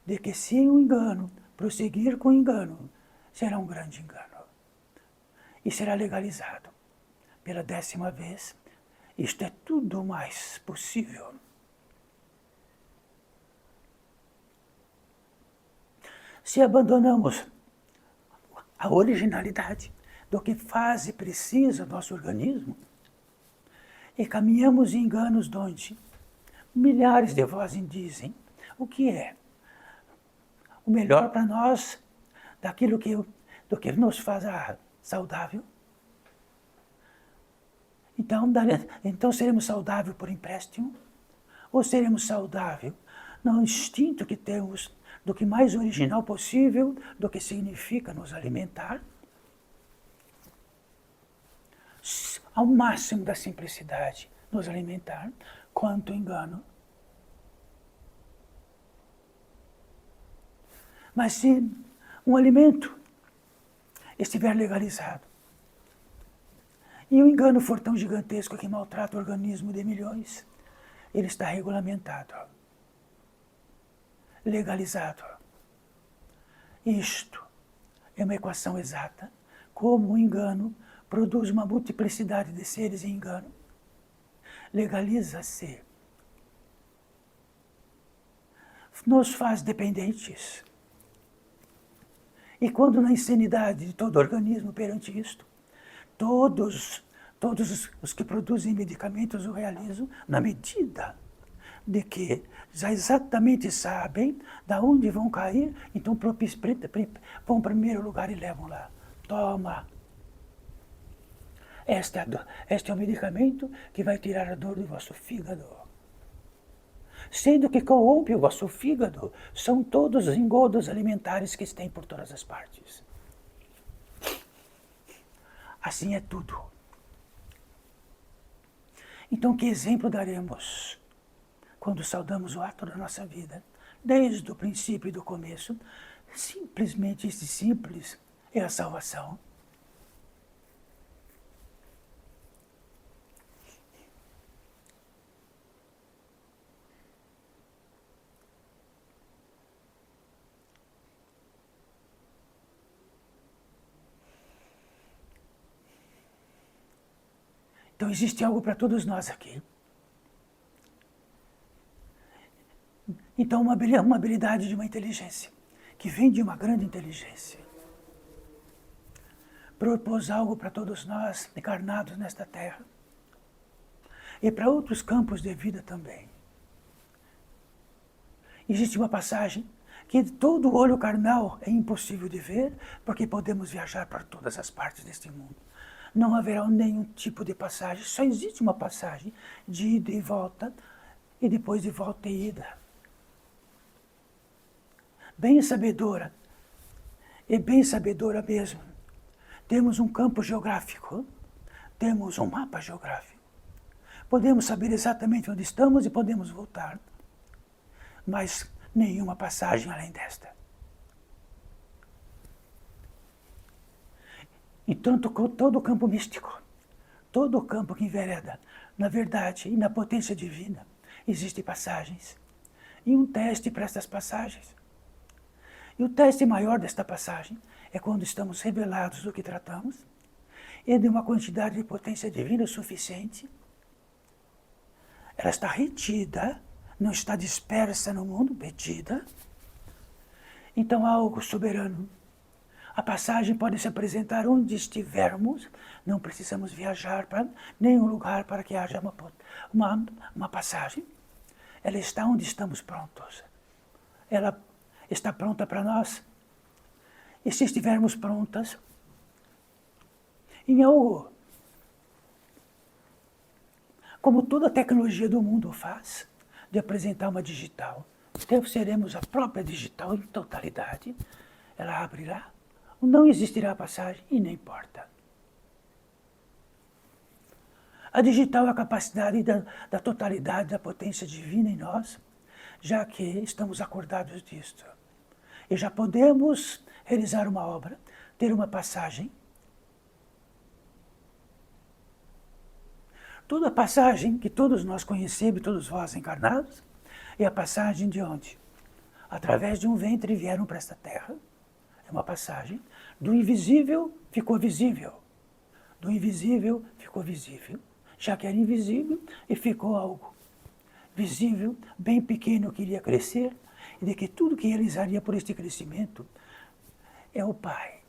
de que se o engano prosseguir com o engano, será um grande engano. E será legalizado. Pela 10ª vez, isto é tudo mais possível. Se abandonamos a originalidade do que faz e precisa nosso organismo, e caminhamos em enganos donde milhares de vozes dizem o que é o melhor para nós, do que nos faz saudável. Então seremos saudáveis por empréstimo? Ou seremos saudáveis no instinto que temos do que mais original possível, do que significa nos alimentar? Ao máximo da simplicidade, nos alimentar, quanto engano. Mas se um alimento estiver legalizado e o engano for tão gigantesco que maltrata o organismo de milhões, ele está regulamentado, legalizado. Isto é uma equação exata, como o engano produz uma multiplicidade de seres em engano. Legaliza-se. Nos faz dependentes. E quando na insanidade de todo organismo perante isto, todos os que produzem medicamentos o realizam na medida de que já exatamente sabem de onde vão cair, então vão ao primeiro lugar e levam lá. Toma. Este é o medicamento que vai tirar a dor do vosso fígado. Sendo que corrompe o vosso fígado são todos os engodos alimentares que tem por todas as partes. Assim é tudo. Então, que exemplo daremos quando saudamos o ato da nossa vida? Desde o princípio e do começo, simplesmente esse simples é a salvação. Então existe algo para todos nós aqui. Então uma habilidade de uma inteligência, que vem de uma grande inteligência. Propôs algo para todos nós, encarnados nesta terra. E para outros campos de vida também. Existe uma passagem que todo olho carnal é impossível de ver, porque podemos viajar para todas as partes deste mundo. Não haverá nenhum tipo de passagem, só existe uma passagem de ida e volta, e depois de volta e ida. Bem sabedora, e bem sabedora mesmo, temos um campo geográfico, temos um mapa geográfico. Podemos saber exatamente onde estamos e podemos voltar, mas nenhuma passagem além desta. Então, todo o campo místico, todo o campo que envereda na verdade e na potência divina, existem passagens. E um teste para essas passagens. E o teste maior desta passagem é quando estamos revelados do que tratamos e de uma quantidade de potência divina suficiente. Ela está retida, não está dispersa no mundo, retida. Então há algo soberano. A passagem pode se apresentar onde estivermos, não precisamos viajar para nenhum lugar para que haja uma passagem. Ela está onde estamos prontos. Ela está pronta para nós. E se estivermos prontas, em algo como toda a tecnologia do mundo faz, de apresentar uma digital. Então seremos a própria digital em totalidade. Ela abrirá, não existirá passagem e nem porta. A digital é a capacidade da totalidade, da potência divina em nós, já que estamos acordados disto. E já podemos realizar uma obra, ter uma passagem. Toda a passagem que todos nós conhecemos, todos vós encarnados, é a passagem de onde? Através de um ventre vieram para esta terra. É uma passagem. Do invisível ficou visível. Do invisível ficou visível. Já que era invisível e ficou algo visível, bem pequeno, que iria crescer, e de que tudo que realizaria por este crescimento é o Pai.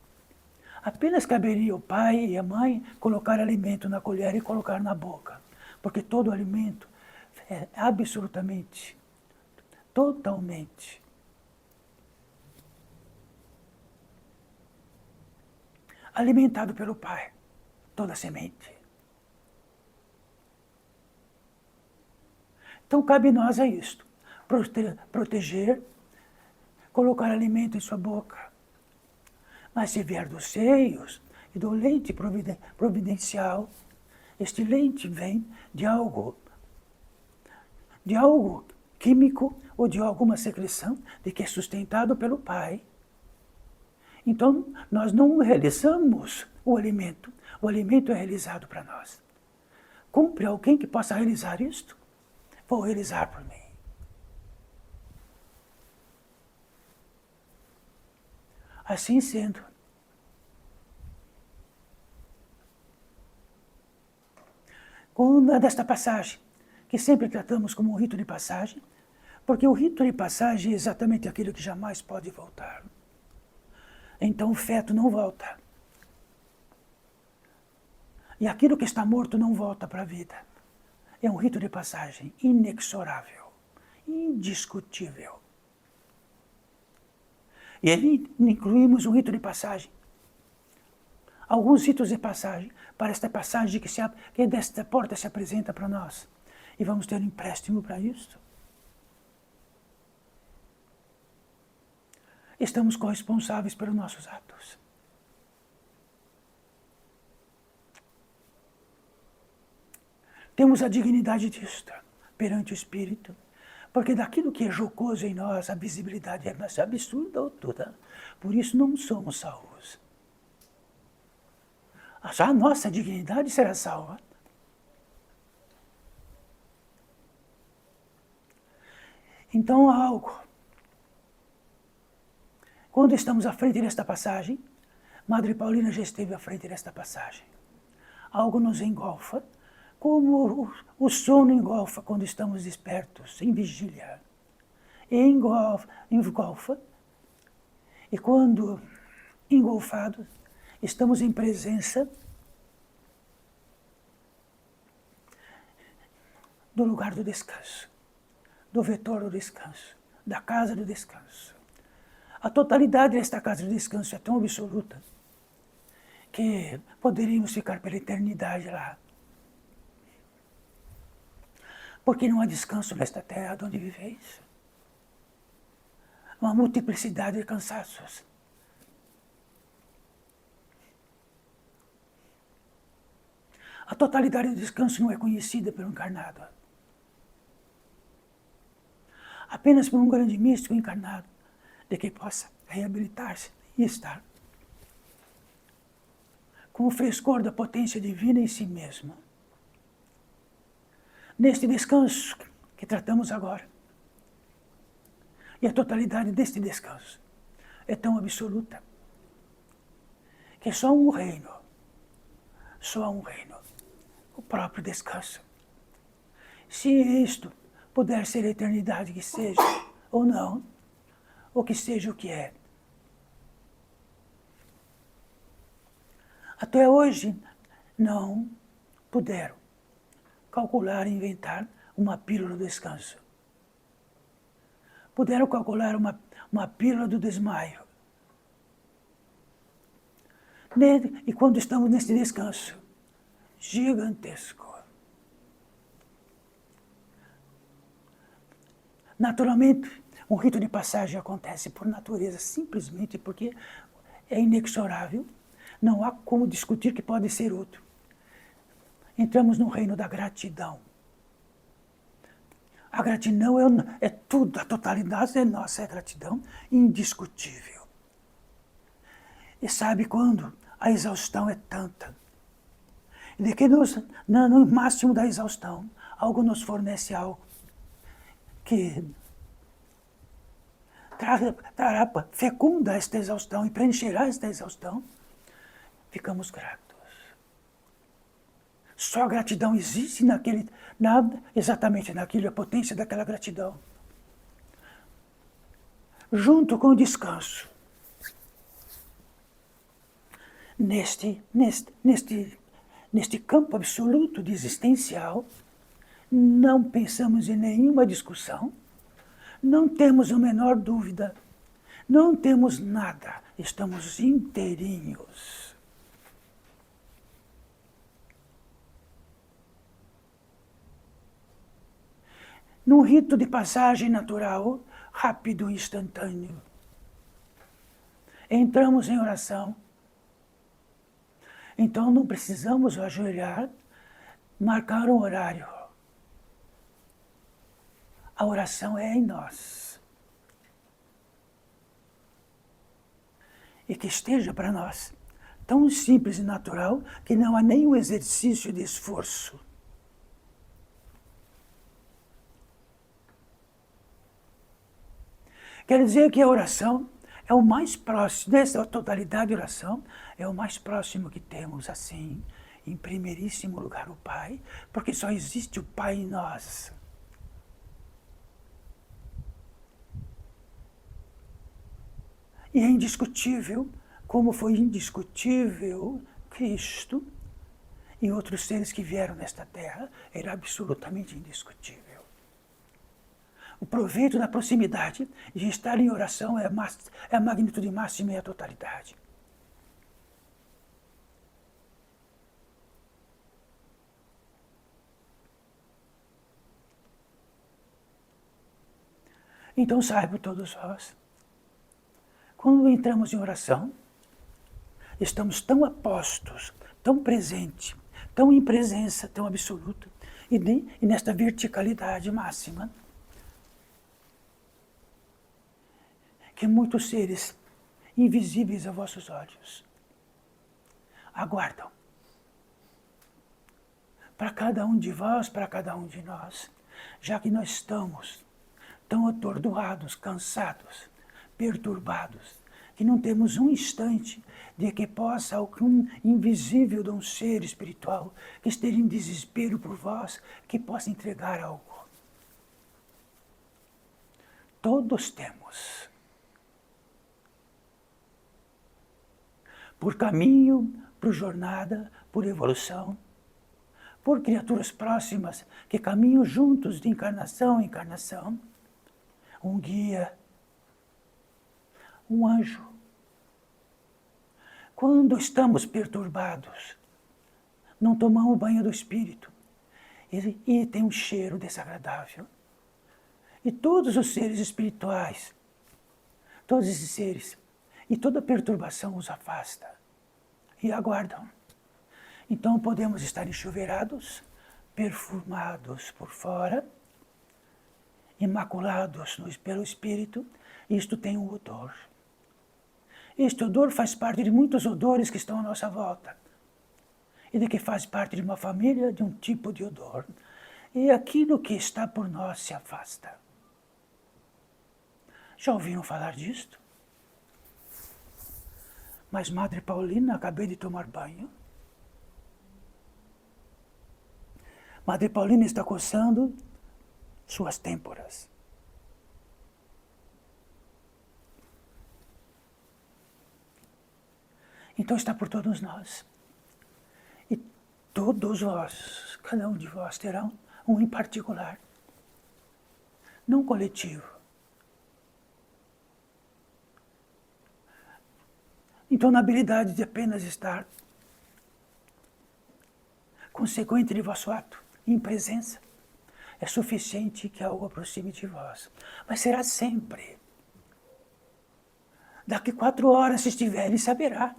Apenas caberia o pai e a mãe colocar alimento na colher e colocar na boca, porque todo alimento é absolutamente, totalmente alimentado pelo Pai, toda semente. Então cabe a nós isto, proteger, colocar alimento em sua boca. Mas se vier dos seios e do leite providencial, este leite vem de algo químico ou de alguma secreção de que é sustentado pelo Pai. Então, nós não realizamos o alimento é realizado para nós. Cumpre alguém que possa realizar isto? Vou realizar por mim. Assim sendo, com uma desta passagem, que sempre tratamos como um rito de passagem, porque o rito de passagem é exatamente aquilo que jamais pode voltar. Então o feto não volta. E aquilo que está morto não volta para a vida. É um rito de passagem inexorável, indiscutível. E ali incluímos um rito de passagem. Alguns ritos de passagem, para esta passagem que desta porta se apresenta para nós. E vamos ter um empréstimo para isso. Estamos corresponsáveis pelos nossos atos. Temos a dignidade disto perante o Espírito, porque daquilo que é jocoso em nós, a visibilidade é absurda ou toda. Por isso não somos salvos. Já a nossa dignidade será salva. Então há algo. Quando estamos à frente desta passagem, Madre Paulina já esteve à frente desta passagem. Algo nos engolfa, como o sono engolfa quando estamos despertos, em vigília. E engolfa. E quando engolfados, estamos em presença do lugar do descanso, do vetor do descanso, da casa do descanso. A totalidade desta casa de descanso é tão absoluta que poderíamos ficar pela eternidade lá. Porque não há descanso nesta terra onde viveis. Uma multiplicidade de cansaços. A totalidade do descanso não é conhecida pelo encarnado. Apenas por um grande místico encarnado, de que possa reabilitar-se e estar com o frescor da potência divina em si mesmo. Neste descanso que tratamos agora. E a totalidade deste descanso é tão absoluta que só um reino, o próprio descanso. Se isto puder ser a eternidade que seja, ou não, ou que seja o que é. Até hoje não puderam calcular e inventar uma pílula do descanso. Puderam calcular uma pílula do desmaio. E quando estamos nesse descanso gigantesco, Naturalmente, um rito de passagem acontece por natureza, simplesmente porque é inexorável. Não há como discutir que pode ser outro. Entramos no reino da gratidão. A gratidão é tudo, a totalidade é nossa, é gratidão indiscutível. E sabe quando a exaustão é tanta? De que no máximo da exaustão, algo nos fornece algo que fecunda esta exaustão e preencherá esta exaustão, ficamos gratos. Só a gratidão existe exatamente naquilo, a potência daquela gratidão. Junto com o descanso. Neste campo absoluto de existencial, não pensamos em nenhuma discussão, não temos a menor dúvida, não temos nada, estamos inteirinhos. Num rito de passagem natural, rápido e instantâneo. Entramos em oração. Então não precisamos ajoelhar, marcar um horário. A oração é em nós. E que esteja para nós tão simples e natural que não há nenhum exercício de esforço. Quer dizer que a oração é o mais próximo, dessa totalidade de oração, é o mais próximo que temos, assim, em primeiríssimo lugar o Pai, porque só existe o Pai em nós. E é indiscutível, como foi indiscutível Cristo e outros seres que vieram nesta terra, era absolutamente indiscutível. O proveito da proximidade de estar em oração é a magnitude máxima e a totalidade. Então saibam todos vós, quando entramos em oração, estamos tão apostos, tão presentes, tão em presença, tão absoluta, e nesta verticalidade máxima, que muitos seres invisíveis a vossos olhos aguardam. Para cada um de vós, para cada um de nós, já que nós estamos tão atordoados, cansados, perturbados, que não temos um instante de que possa algum invisível de um ser espiritual que esteja em desespero por vós, que possa entregar algo. Todos temos. Por caminho, por jornada, por evolução, por criaturas próximas que caminham juntos de encarnação em encarnação, um guia, um anjo. Quando estamos perturbados, não tomamos banho do espírito e tem um cheiro desagradável. E todos os seres espirituais, todos esses seres, e toda perturbação os afasta e aguardam. Então podemos estar enchuveirados, perfumados por fora, imaculados pelo espírito, isto tem um odor. Este odor faz parte de muitos odores que estão à nossa volta. E de que faz parte de uma família de um tipo de odor. E aquilo que está por nós se afasta. Já ouviram falar disto? Mas, Madre Paulina, acabei de tomar banho. Madre Paulina está coçando suas têmporas. Então está por todos nós. E todos vós, cada um de vós, terão um em particular. Não coletivo. Então, na habilidade de apenas estar consequente de vosso ato, em presença, é suficiente que algo aproxime de vós. Mas será sempre. Daqui 4 horas, se estiverem, saberá.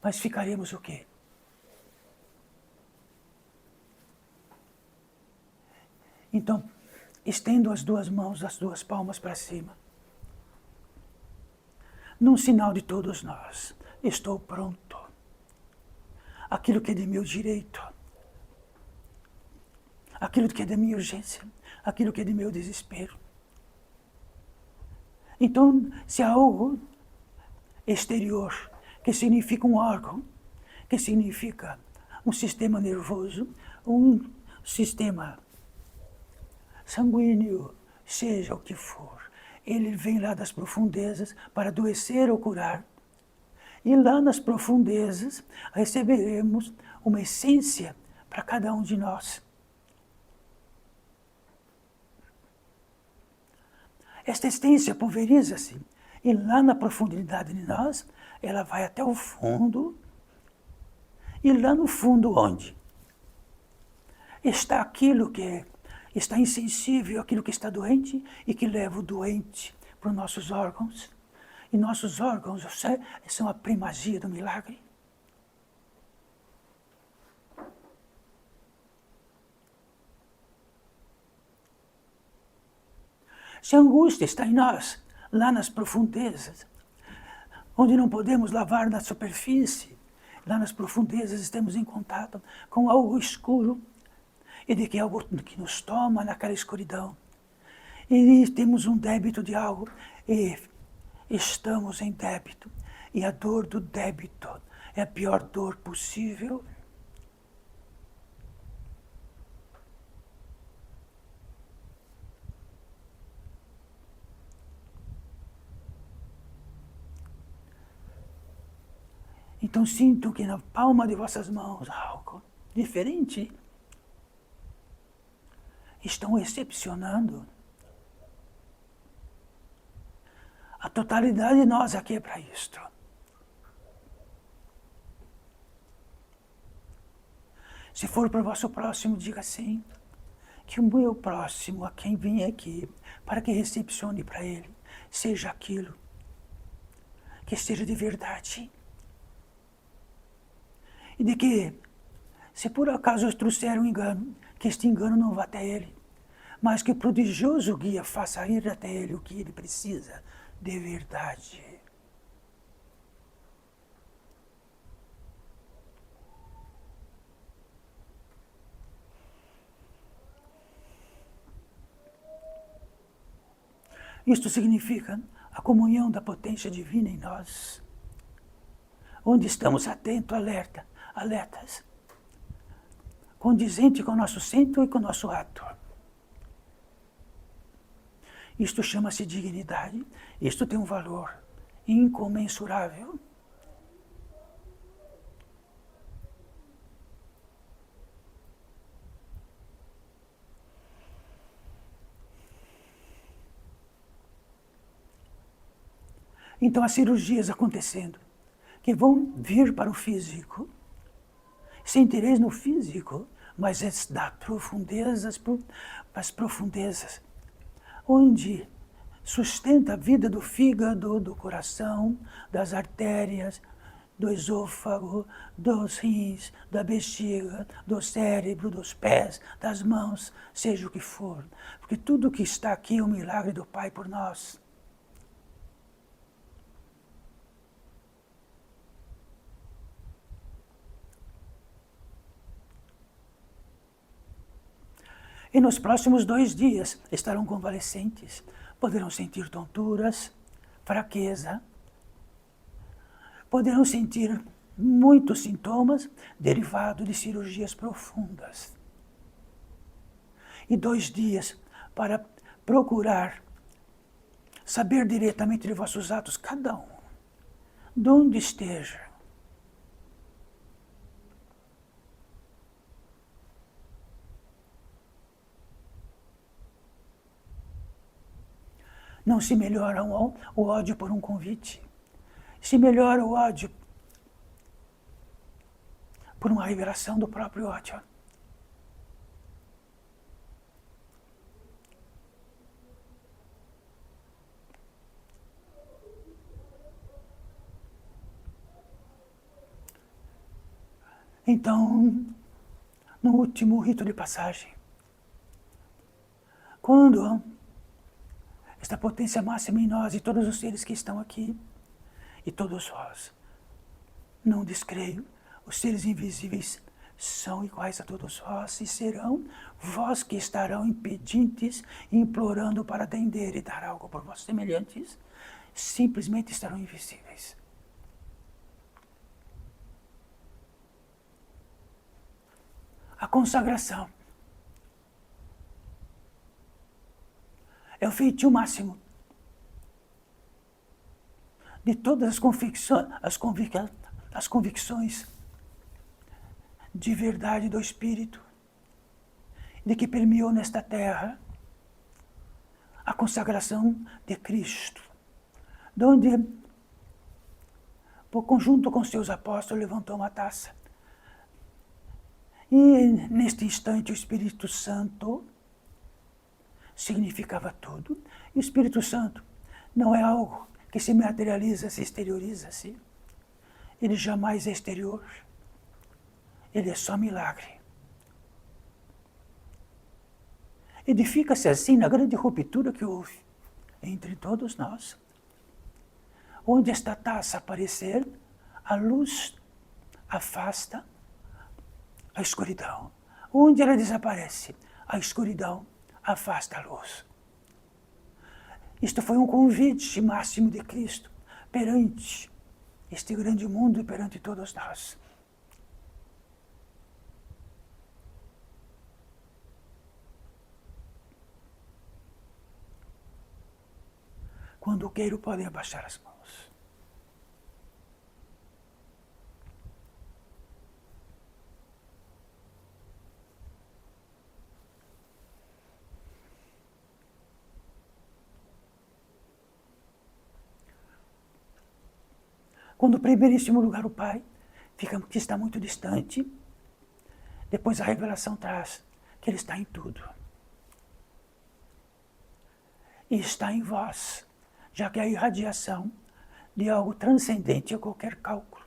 Mas ficaremos o quê? Então, estendo as 2 mãos, as 2 palmas para cima. Num sinal de todos nós. Estou pronto. Aquilo que é de meu direito. Aquilo que é da minha urgência. Aquilo que é de meu desespero. Então, se há algo exterior, que significa um órgão, que significa um sistema nervoso, um sistema sanguíneo, seja o que for, ele vem lá das profundezas para adoecer ou curar. E lá nas profundezas receberemos uma essência para cada um de nós. Esta essência pulveriza-se e lá na profundidade de nós, ela vai até o fundo. E lá no fundo onde? Está aquilo que está insensível, aquilo que está doente e que leva o doente para os nossos órgãos. E nossos órgãos são a primazia do milagre. Se a angústia está em nós, lá nas profundezas, onde não podemos lavar na superfície, lá nas profundezas estamos em contato com algo escuro, e de que algo que nos toma naquela escuridão. E temos um débito de algo, e estamos em débito. E a dor do débito é a pior dor possível. Então sinto que na palma de vossas mãos algo diferente. Estão recepcionando. A totalidade de nós aqui é para isto. Se for para o vosso próximo, diga sim. Que o meu próximo, a quem vem aqui, para que recepcione para ele, seja aquilo que seja de verdade. E de que, se por acaso os trouxeram um engano, que este engano não vá até ele, mas que o prodigioso guia faça ir até ele o que ele precisa de verdade. Isto significa a comunhão da potência divina em nós, onde estamos atentos, alertas, condizente com o nosso centro e com o nosso ato. Isto chama-se dignidade, isto tem um valor incomensurável. Então, as cirurgias acontecendo, que vão vir para o físico, sem interesse no físico, mas é das profundezas para as profundezas, onde sustenta a vida do fígado, do coração, das artérias, do esôfago, dos rins, da bexiga, do cérebro, dos pés, das mãos, seja o que for. Porque tudo que está aqui é um milagre do Pai por nós. E nos próximos 2 dias estarão convalescentes, poderão sentir tonturas, fraqueza, poderão sentir muitos sintomas derivados de cirurgias profundas. E 2 dias para procurar saber diretamente de vossos atos, cada um, de onde esteja. Não se melhora o ódio por um convite. Se melhora o ódio por uma revelação do próprio ódio. Então, no último rito de passagem, quando esta potência máxima em nós e todos os seres que estão aqui, e todos vós, não descreio, os seres invisíveis são iguais a todos vós e serão vós que estarão impedintes, implorando para atender e dar algo por vós semelhantes, simplesmente estarão invisíveis. A consagração é o feitio máximo de todas as convicções de verdade do Espírito, de que permeou nesta terra a consagração de Cristo, onde, por conjunto com seus apóstolos, levantou uma taça. E neste instante o Espírito Santo significava tudo. E o Espírito Santo não é algo que se materializa, se exterioriza-se. Ele jamais é exterior. Ele é só milagre. Edifica-se assim na grande ruptura que houve entre todos nós. Onde esta taça aparecer, a luz afasta a escuridão. Onde ela desaparece, a escuridão afasta a luz. Isto foi um convite máximo de Cristo perante este grande mundo e perante todos nós. Quando queiro, podem abaixar as mãos. Quando, em primeiríssimo lugar, o Pai que está muito distante, depois a revelação traz que Ele está em tudo. E está em vós, já que é a irradiação de algo transcendente a qualquer cálculo,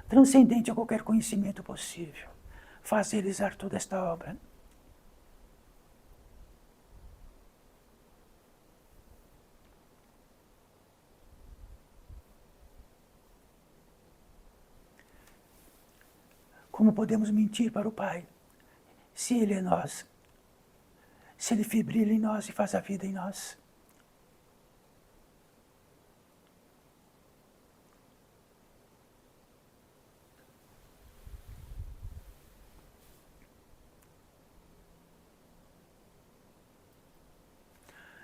transcendente a qualquer conhecimento possível, faz realizar toda esta obra. Como podemos mentir para o Pai, se Ele é nós, se Ele fibrilha em nós e faz a vida em nós?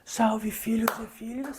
Salve, filhos e filhas.